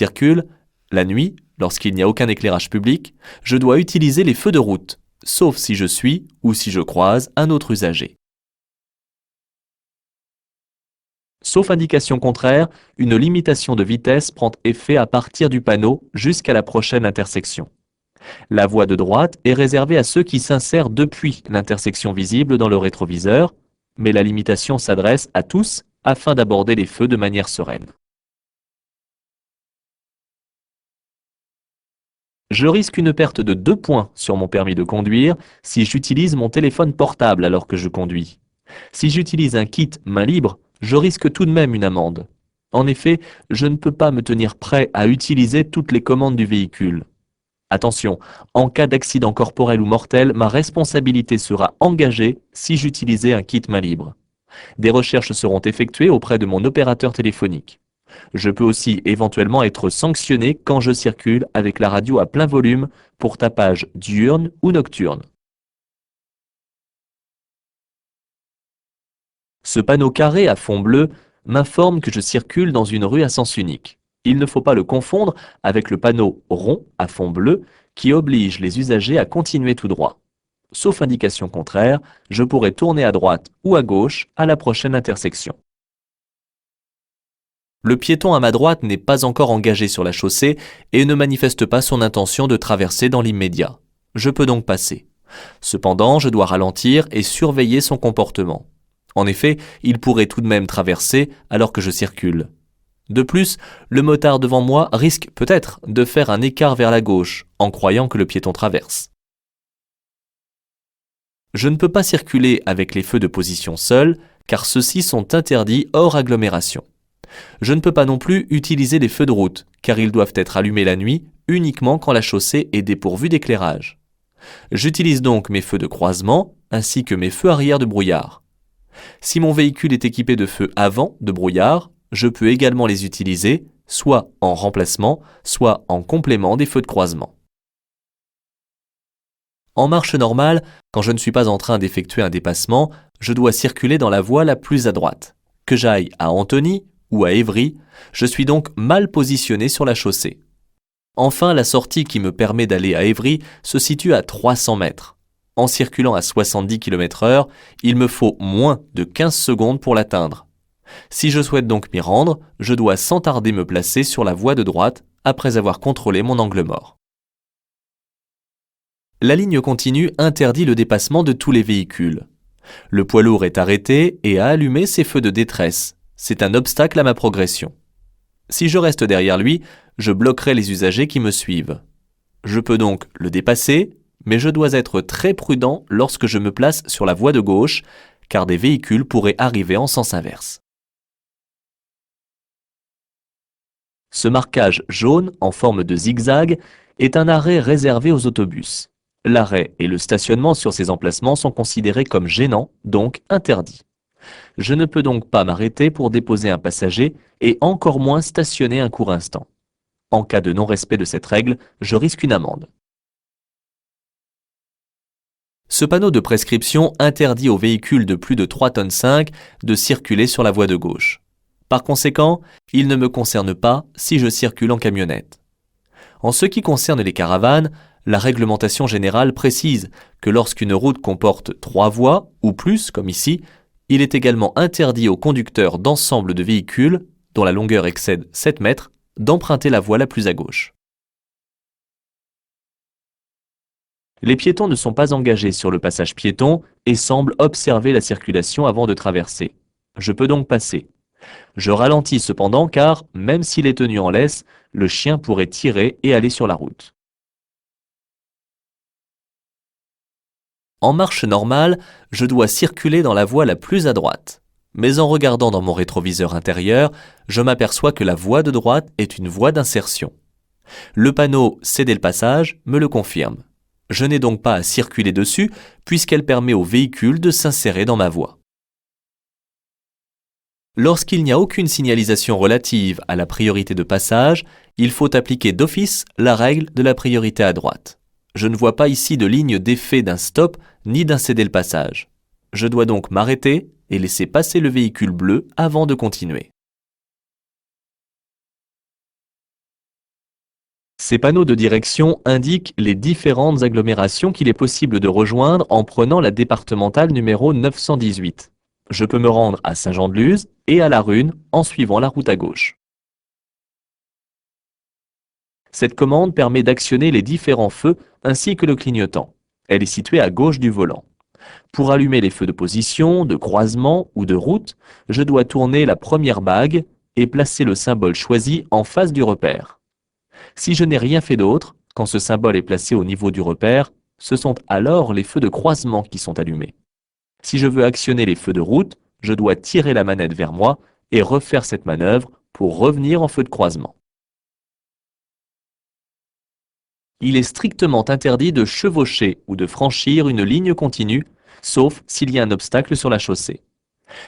circule, la nuit, lorsqu'il n'y a aucun éclairage public, je dois utiliser les feux de route, sauf si je suis ou si je croise un autre usager. Sauf indication contraire, une limitation de vitesse prend effet à partir du panneau jusqu'à la prochaine intersection. La voie de droite est réservée à ceux qui s'insèrent depuis l'intersection visible dans le rétroviseur, mais la limitation s'adresse à tous afin d'aborder les feux de manière sereine. Je risque une perte de 2 points sur mon permis de conduire si j'utilise mon téléphone portable alors que je conduis. Si j'utilise un kit main libre, je risque tout de même une amende. En effet, je ne peux pas me tenir prêt à utiliser toutes les commandes du véhicule. Attention, en cas d'accident corporel ou mortel, ma responsabilité sera engagée si j'utilisais un kit main libre. Des recherches seront effectuées auprès de mon opérateur téléphonique. Je peux aussi éventuellement être sanctionné quand je circule avec la radio à plein volume pour tapage diurne ou nocturne. Ce panneau carré à fond bleu m'informe que je circule dans une rue à sens unique. Il ne faut pas le confondre avec le panneau rond à fond bleu qui oblige les usagers à continuer tout droit. Sauf indication contraire, je pourrai tourner à droite ou à gauche à la prochaine intersection. Le piéton à ma droite n'est pas encore engagé sur la chaussée et ne manifeste pas son intention de traverser dans l'immédiat. Je peux donc passer. Cependant, je dois ralentir et surveiller son comportement. En effet, il pourrait tout de même traverser alors que je circule. De plus, le motard devant moi risque peut-être de faire un écart vers la gauche en croyant que le piéton traverse. Je ne peux pas circuler avec les feux de position seuls car ceux-ci sont interdits hors agglomération. Je ne peux pas non plus utiliser les feux de route car ils doivent être allumés la nuit uniquement quand la chaussée est dépourvue d'éclairage. J'utilise donc mes feux de croisement ainsi que mes feux arrière de brouillard. Si mon véhicule est équipé de feux avant de brouillard, je peux également les utiliser, soit en remplacement, soit en complément des feux de croisement. En marche normale, quand je ne suis pas en train d'effectuer un dépassement, je dois circuler dans la voie la plus à droite. Que j'aille à Antony ou à Évry, je suis donc mal positionné sur la chaussée. Enfin, la sortie qui me permet d'aller à Évry se situe à 300 mètres. En circulant à 70 km/h, il me faut moins de 15 secondes pour l'atteindre. Si je souhaite donc m'y rendre, je dois sans tarder me placer sur la voie de droite après avoir contrôlé mon angle mort. La ligne continue interdit le dépassement de tous les véhicules. Le poids lourd est arrêté et a allumé ses feux de détresse. C'est un obstacle à ma progression. Si je reste derrière lui, je bloquerai les usagers qui me suivent. Je peux donc le dépasser, mais je dois être très prudent lorsque je me place sur la voie de gauche, car des véhicules pourraient arriver en sens inverse. Ce marquage jaune en forme de zigzag est un arrêt réservé aux autobus. L'arrêt et le stationnement sur ces emplacements sont considérés comme gênants, donc interdits. Je ne peux donc pas m'arrêter pour déposer un passager et encore moins stationner un court instant. En cas de non-respect de cette règle, je risque une amende. Ce panneau de prescription interdit aux véhicules de plus de 3,5 tonnes de circuler sur la voie de gauche. Par conséquent, il ne me concerne pas si je circule en camionnette. En ce qui concerne les caravanes, la réglementation générale précise que lorsqu'une route comporte 3 voies ou plus, comme ici, il est également interdit aux conducteurs d'ensemble de véhicules, dont la longueur excède 7 mètres, d'emprunter la voie la plus à gauche. Les piétons ne sont pas engagés sur le passage piéton et semblent observer la circulation avant de traverser. Je peux donc passer. Je ralentis cependant car, même s'il est tenu en laisse, le chien pourrait tirer et aller sur la route. En marche normale, je dois circuler dans la voie la plus à droite. Mais en regardant dans mon rétroviseur intérieur, je m'aperçois que la voie de droite est une voie d'insertion. Le panneau « Céder le passage » me le confirme. Je n'ai donc pas à circuler dessus puisqu'elle permet aux véhicules de s'insérer dans ma voie. Lorsqu'il n'y a aucune signalisation relative à la priorité de passage, il faut appliquer d'office la règle de la priorité à droite. Je ne vois pas ici de ligne d'effet d'un stop ni d'un céder le passage. Je dois donc m'arrêter et laisser passer le véhicule bleu avant de continuer. Ces panneaux de direction indiquent les différentes agglomérations qu'il est possible de rejoindre en prenant la départementale numéro 918. Je peux me rendre à Saint-Jean-de-Luz et à La Rune en suivant la route à gauche. Cette commande permet d'actionner les différents feux ainsi que le clignotant. Elle est située à gauche du volant. Pour allumer les feux de position, de croisement ou de route, je dois tourner la première bague et placer le symbole choisi en face du repère. Si je n'ai rien fait d'autre, quand ce symbole est placé au niveau du repère, ce sont alors les feux de croisement qui sont allumés. Si je veux actionner les feux de route, je dois tirer la manette vers moi et refaire cette manœuvre pour revenir en feu de croisement. Il est strictement interdit de chevaucher ou de franchir une ligne continue, sauf s'il y a un obstacle sur la chaussée.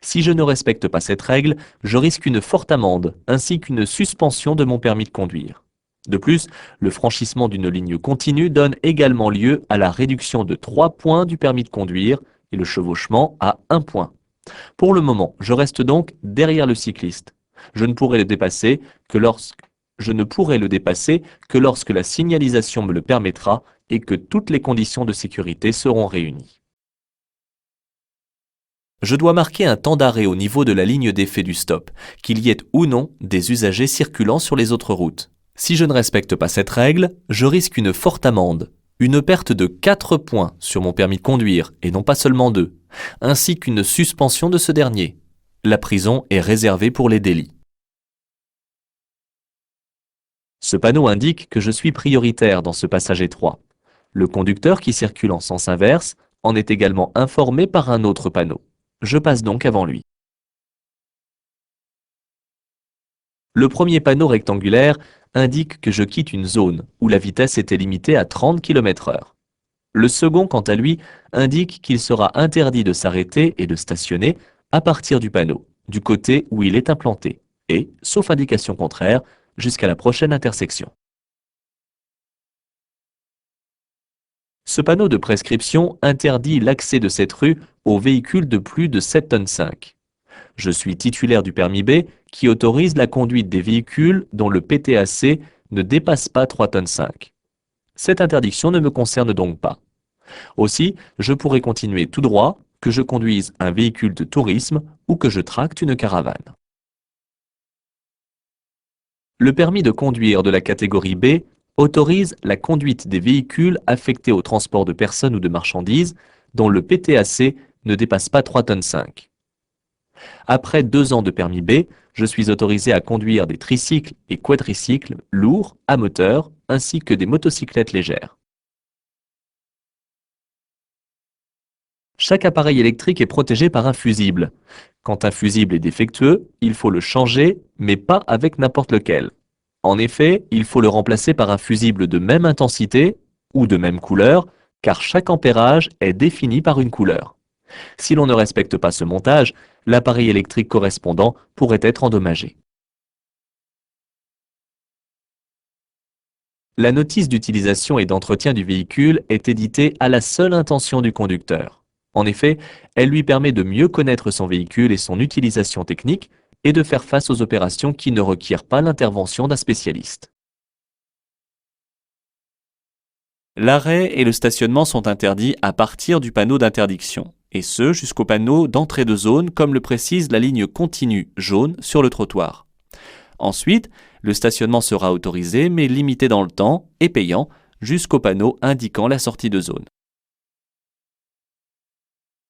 Si je ne respecte pas cette règle, je risque une forte amende ainsi qu'une suspension de mon permis de conduire. De plus, le franchissement d'une ligne continue donne également lieu à la réduction de 3 points du permis de conduire et le chevauchement à 1 point. Pour le moment, je reste donc derrière le cycliste. Je ne pourrai le dépasser que lorsque la signalisation me le permettra et que toutes les conditions de sécurité seront réunies. Je dois marquer un temps d'arrêt au niveau de la ligne d'effet du stop, qu'il y ait ou non des usagers circulant sur les autres routes. Si je ne respecte pas cette règle, je risque une forte amende, une perte de 4 points sur mon permis de conduire et non pas seulement 2, ainsi qu'une suspension de ce dernier. La prison est réservée pour les délits. Ce panneau indique que je suis prioritaire dans ce passage étroit. Le conducteur qui circule en sens inverse en est également informé par un autre panneau. Je passe donc avant lui. Le premier panneau rectangulaire indique que je quitte une zone où la vitesse était limitée à 30 km/h. Le second, quant à lui, indique qu'il sera interdit de s'arrêter et de stationner à partir du panneau, du côté où il est implanté, et, sauf indication contraire, jusqu'à la prochaine intersection. Ce panneau de prescription interdit l'accès de cette rue aux véhicules de plus de 7,5 tonnes. Je suis titulaire du permis B qui autorise la conduite des véhicules dont le PTAC ne dépasse pas 3,5 tonnes. Cette interdiction ne me concerne donc pas. Aussi, je pourrais continuer tout droit, que je conduise un véhicule de tourisme ou que je tracte une caravane. Le permis de conduire de la catégorie B autorise la conduite des véhicules affectés au transport de personnes ou de marchandises dont le PTAC ne dépasse pas 3,5 tonnes. Après 2 ans de permis B, je suis autorisé à conduire des tricycles et quadricycles lourds à moteur ainsi que des motocyclettes légères. Chaque appareil électrique est protégé par un fusible. Quand un fusible est défectueux, il faut le changer, mais pas avec n'importe lequel. En effet, il faut le remplacer par un fusible de même intensité ou de même couleur, car chaque ampérage est défini par une couleur. Si l'on ne respecte pas ce montage, l'appareil électrique correspondant pourrait être endommagé. La notice d'utilisation et d'entretien du véhicule est éditée à la seule intention du conducteur. En effet, elle lui permet de mieux connaître son véhicule et son utilisation technique et de faire face aux opérations qui ne requièrent pas l'intervention d'un spécialiste. L'arrêt et le stationnement sont interdits à partir du panneau d'interdiction, et ce jusqu'au panneau d'entrée de zone comme le précise la ligne continue jaune sur le trottoir. Ensuite, le stationnement sera autorisé mais limité dans le temps et payant jusqu'au panneau indiquant la sortie de zone.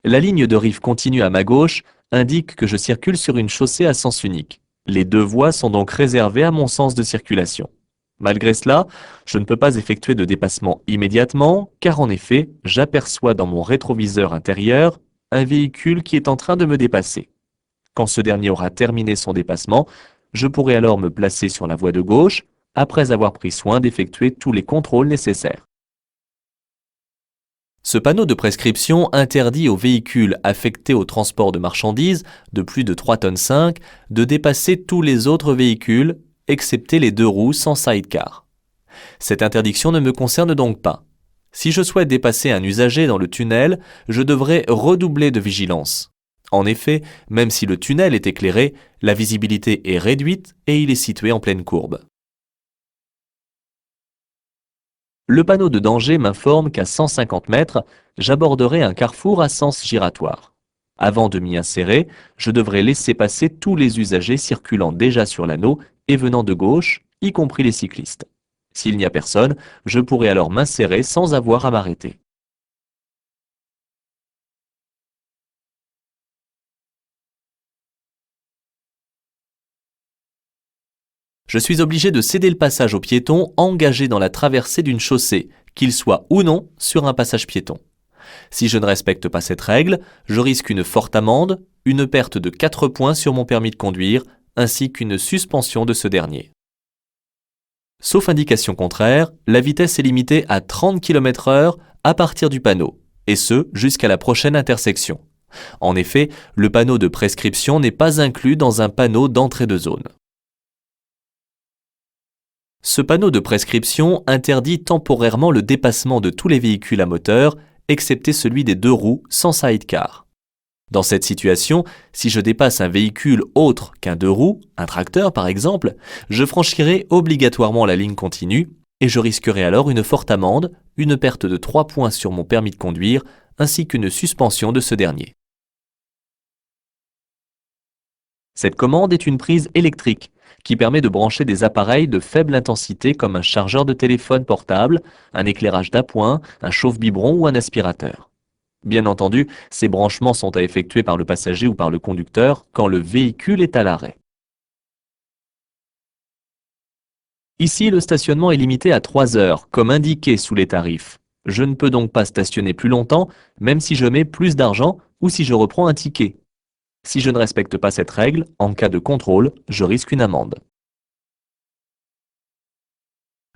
La ligne de rive continue à ma gauche indique que je circule sur une chaussée à sens unique. Les 2 voies sont donc réservées à mon sens de circulation. Malgré cela, je ne peux pas effectuer de dépassement immédiatement, car en effet, j'aperçois dans mon rétroviseur intérieur un véhicule qui est en train de me dépasser. Quand ce dernier aura terminé son dépassement, je pourrai alors me placer sur la voie de gauche, après avoir pris soin d'effectuer tous les contrôles nécessaires. Ce panneau de prescription interdit aux véhicules affectés au transport de marchandises de plus de 3,5 tonnes de dépasser tous les autres véhicules, excepté les 2 roues sans sidecar. Cette interdiction ne me concerne donc pas. Si je souhaite dépasser un usager dans le tunnel, je devrais redoubler de vigilance. En effet, même si le tunnel est éclairé, la visibilité est réduite et il est situé en pleine courbe. Le panneau de danger m'informe qu'à 150 mètres, j'aborderai un carrefour à sens giratoire. Avant de m'y insérer, je devrais laisser passer tous les usagers circulant déjà sur l'anneau et venant de gauche, y compris les cyclistes. S'il n'y a personne, je pourrai alors m'insérer sans avoir à m'arrêter. Je suis obligé de céder le passage aux piétons engagés dans la traversée d'une chaussée, qu'ils soient ou non sur un passage piéton. Si je ne respecte pas cette règle, je risque une forte amende, une perte de 4 points sur mon permis de conduire, ainsi qu'une suspension de ce dernier. Sauf indication contraire, la vitesse est limitée à 30 km/h à partir du panneau, et ce jusqu'à la prochaine intersection. En effet, le panneau de prescription n'est pas inclus dans un panneau d'entrée de zone. Ce panneau de prescription interdit temporairement le dépassement de tous les véhicules à moteur, excepté celui des 2 roues sans sidecar. Dans cette situation, si je dépasse un véhicule autre qu'un 2 roues, un tracteur par exemple, je franchirai obligatoirement la ligne continue et je risquerai alors une forte amende, une perte de 3 points sur mon permis de conduire, ainsi qu'une suspension de ce dernier. Cette commande est une prise électrique qui permet de brancher des appareils de faible intensité comme un chargeur de téléphone portable, un éclairage d'appoint, un chauffe-biberon ou un aspirateur. Bien entendu, ces branchements sont à effectuer par le passager ou par le conducteur quand le véhicule est à l'arrêt. Ici, le stationnement est limité à 3 heures, comme indiqué sous les tarifs. Je ne peux donc pas stationner plus longtemps, même si je mets plus d'argent ou si je reprends un ticket. Si je ne respecte pas cette règle, en cas de contrôle, je risque une amende.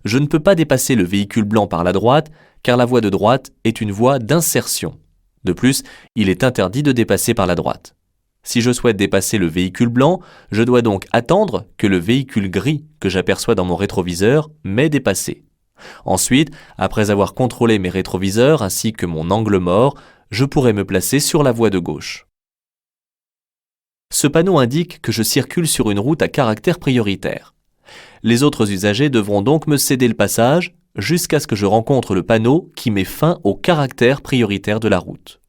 Je ne peux pas dépasser le véhicule blanc par la droite, car la voie de droite est une voie d'insertion. De plus, il est interdit de dépasser par la droite. Si je souhaite dépasser le véhicule blanc, je dois donc attendre que le véhicule gris que j'aperçois dans mon rétroviseur m'ait dépassé. Ensuite, après avoir contrôlé mes rétroviseurs ainsi que mon angle mort, je pourrai me placer sur la voie de gauche. Ce panneau indique que je circule sur une route à caractère prioritaire. Les autres usagers devront donc me céder le passage jusqu'à ce que je rencontre le panneau qui met fin au caractère prioritaire de la route.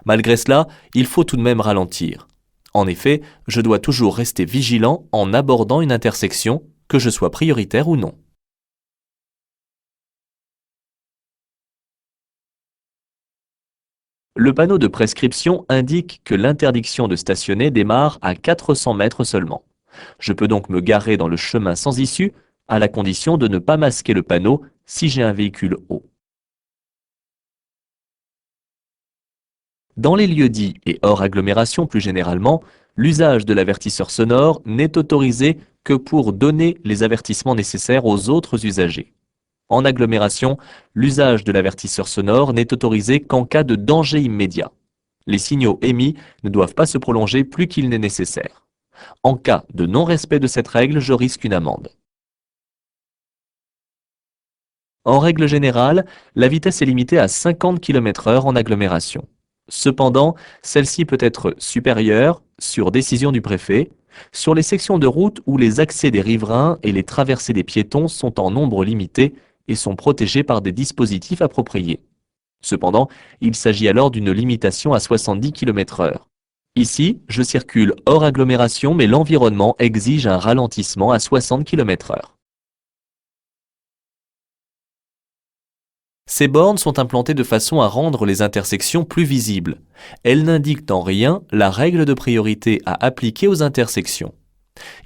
Malgré cela, il faut tout de même ralentir. En effet, je dois toujours rester vigilant en abordant une intersection, que je sois prioritaire ou non. Le panneau de prescription indique que l'interdiction de stationner démarre à 400 mètres seulement. Je peux donc me garer dans le chemin sans issue, à la condition de ne pas masquer le panneau si j'ai un véhicule haut. Dans les lieux dits et hors agglomération plus généralement, l'usage de l'avertisseur sonore n'est autorisé que pour donner les avertissements nécessaires aux autres usagers. En agglomération, l'usage de l'avertisseur sonore n'est autorisé qu'en cas de danger immédiat. Les signaux émis ne doivent pas se prolonger plus qu'il n'est nécessaire. En cas de non-respect de cette règle, je risque une amende. En règle générale, la vitesse est limitée à 50 km/h en agglomération. Cependant, celle-ci peut être supérieure, sur décision du préfet, sur les sections de route où les accès des riverains et les traversées des piétons sont en nombre limité et sont protégés par des dispositifs appropriés. Cependant, il s'agit alors d'une limitation à 70 km/h. Ici, je circule hors agglomération, mais l'environnement exige un ralentissement à 60 km/h. Ces bornes sont implantées de façon à rendre les intersections plus visibles. Elles n'indiquent en rien la règle de priorité à appliquer aux intersections.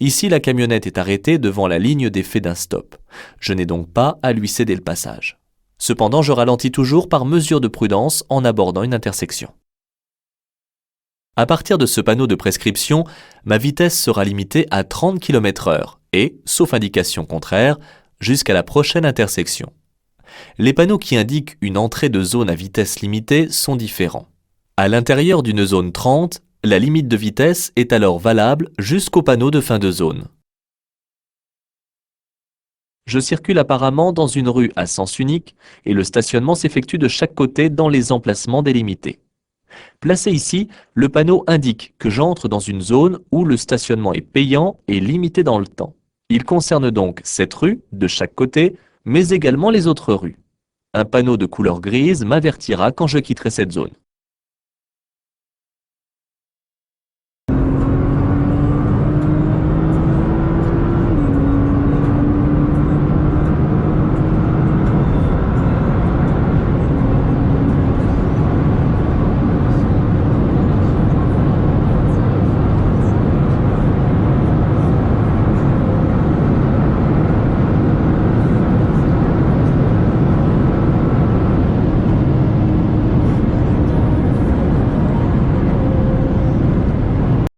Ici, la camionnette est arrêtée devant la ligne d'effet d'un stop. Je n'ai donc pas à lui céder le passage. Cependant, je ralentis toujours par mesure de prudence en abordant une intersection. À partir de ce panneau de prescription, ma vitesse sera limitée à 30 km/h et, sauf indication contraire, jusqu'à la prochaine intersection. Les panneaux qui indiquent une entrée de zone à vitesse limitée sont différents. À l'intérieur d'une zone 30, la limite de vitesse est alors valable jusqu'au panneau de fin de zone. Je circule apparemment dans une rue à sens unique et le stationnement s'effectue de chaque côté dans les emplacements délimités. Placé ici, le panneau indique que j'entre dans une zone où le stationnement est payant et limité dans le temps. Il concerne donc cette rue de chaque côté, mais également les autres rues. Un panneau de couleur grise m'avertira quand je quitterai cette zone.